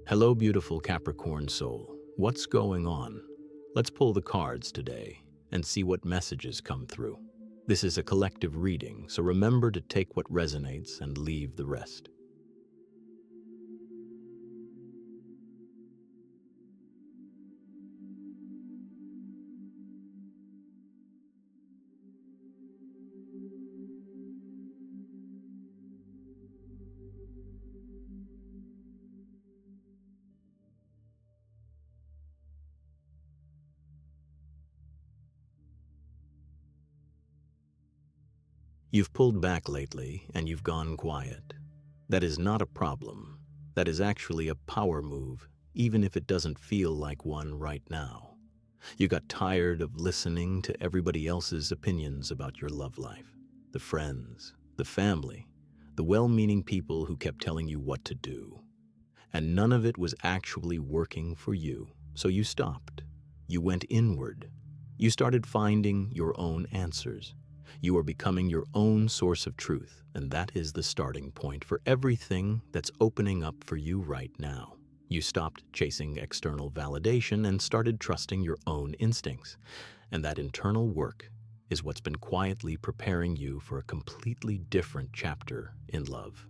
Hello, beautiful Capricorn soul. What's going on? Let's pull the cards today and see what messages come through. This is a collective reading, so remember to take what resonates and leave the rest. You've pulled back lately and you've gone quiet. That is not a problem. That is actually a power move, even if it doesn't feel like one right now. You got tired of listening to everybody else's opinions about your love life, the friends, the family, the well-meaning people who kept telling you what to do. And none of it was actually working for you, so you stopped. You went inward. You started finding your own answers. You are becoming your own source of truth, and that is the starting point for everything that's opening up for you right now. You stopped chasing external validation and started trusting your own instincts, and that internal work is what's been quietly preparing you for a completely different chapter in love.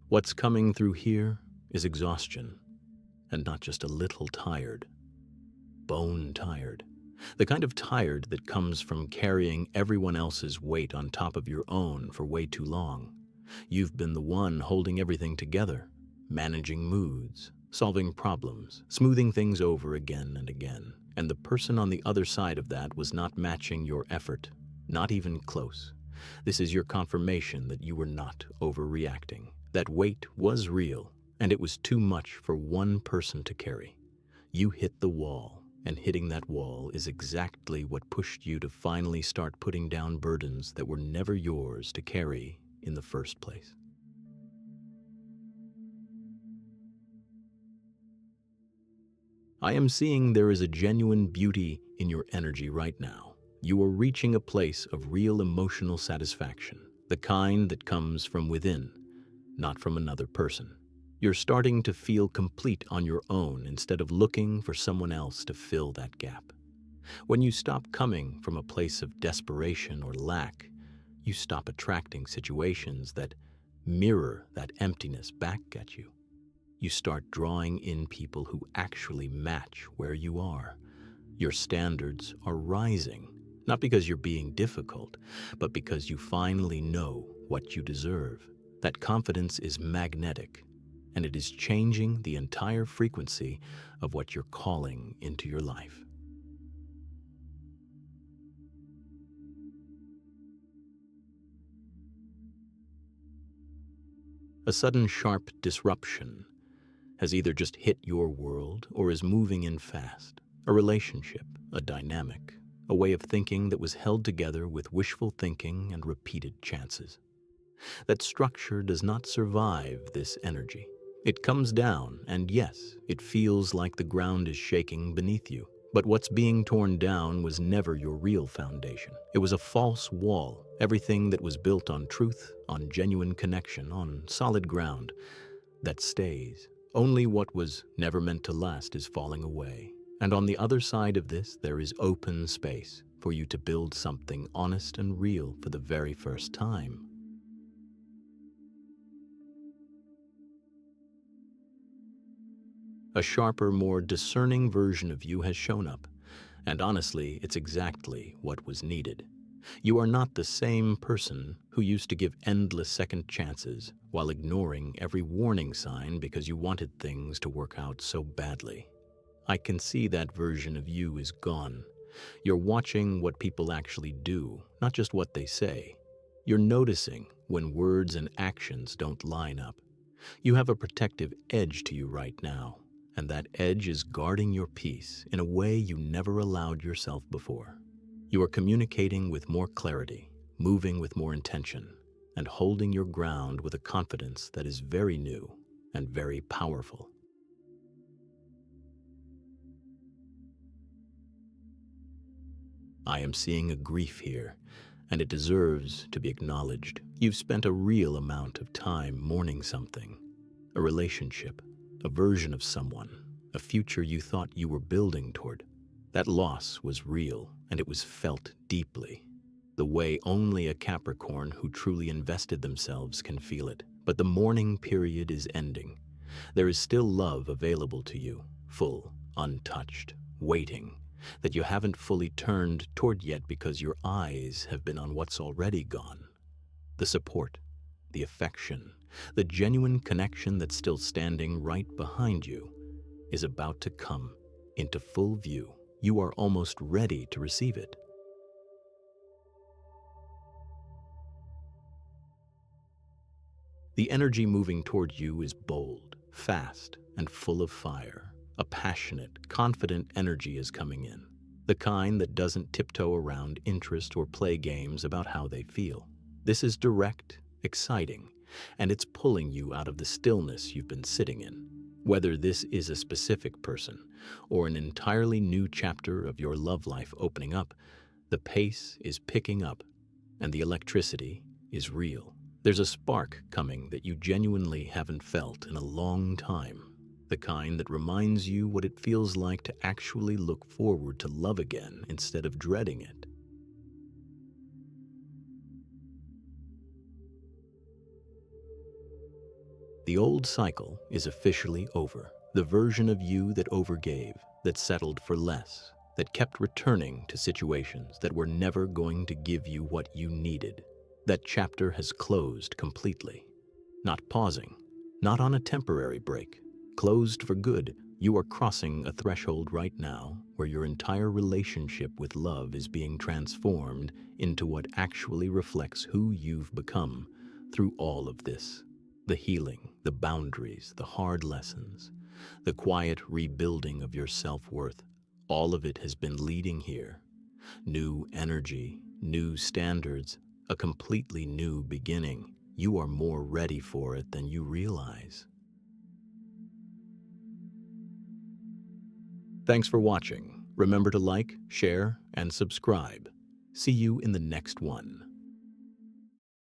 What's coming through here is exhaustion, and not just a little tired. Bone tired. The kind of tired that comes from carrying everyone else's weight on top of your own for way too long. You've been the one holding everything together, managing moods, solving problems, smoothing things over again and again. And the person on the other side of that was not matching your effort, not even close. This is your confirmation that you were not overreacting. That weight was real, and it was too much for one person to carry. You hit the wall. And hitting that wall is exactly what pushed you to finally start putting down burdens that were never yours to carry in the first place. I am seeing there is a genuine beauty in your energy right now. You are reaching a place of real emotional satisfaction, the kind that comes from within, not from another person. You're starting to feel complete on your own instead of looking for someone else to fill that gap. When you stop coming from a place of desperation or lack, you stop attracting situations that mirror that emptiness back at you. You start drawing in people who actually match where you are. Your standards are rising, not because you're being difficult, but because you finally know what you deserve. That confidence is magnetic, and it is changing the entire frequency of what you're calling into your life. A sudden sharp disruption has either just hit your world or is moving in fast. A relationship, a dynamic, a way of thinking that was held together with wishful thinking and repeated chances. That structure does not survive this energy. It comes down, and yes, it feels like the ground is shaking beneath you. But what's being torn down was never your real foundation. It was a false wall. Everything that was built on truth, on genuine connection, on solid ground, that stays. Only what was never meant to last is falling away. And on the other side of this, there is open space for you to build something honest and real for the very first time. A sharper, more discerning version of you has shown up, and honestly, it's exactly what was needed. You are not the same person who used to give endless second chances while ignoring every warning sign because you wanted things to work out so badly. I can see that version of you is gone. You're watching what people actually do, not just what they say. You're noticing when words and actions don't line up. You have a protective edge to you right now, and that edge is guarding your peace in a way you never allowed yourself before. You are communicating with more clarity, moving with more intention, and holding your ground with a confidence that is very new and very powerful. I am seeing a grief here, and it deserves to be acknowledged. You've spent a real amount of time mourning something, a relationship, a version of someone, a future you thought you were building toward. That loss was real, and it was felt deeply, the way only a Capricorn who truly invested themselves can feel it. But the mourning period is ending. There is still love available to you, full, untouched, waiting, that you haven't fully turned toward yet because your eyes have been on what's already gone. The support, the affection, the genuine connection that's still standing right behind you is about to come into full view. You are almost ready to receive it. The energy moving toward you is bold, fast, and full of fire. A passionate, confident energy is coming in, the kind that doesn't tiptoe around interest or play games about how they feel. This is direct, exciting, and it's pulling you out of the stillness you've been sitting in. Whether this is a specific person or an entirely new chapter of your love life opening up, the pace is picking up and the electricity is real. There's a spark coming that you genuinely haven't felt in a long time, the kind that reminds you what it feels like to actually look forward to love again instead of dreading it. The old cycle is officially over. The version of you that overgave, that settled for less, that kept returning to situations that were never going to give you what you needed. That chapter has closed completely. Not pausing, not on a temporary break. Closed for good. You are crossing a threshold right now where your entire relationship with love is being transformed into what actually reflects who you've become through all of this. The healing, the boundaries, the hard lessons, the quiet rebuilding of your self-worth, all of it has been leading here. New energy, new standards, a completely new beginning. You are more ready for it than you realize. Thanks for watching. Remember to like, share, and subscribe. See you in the next one.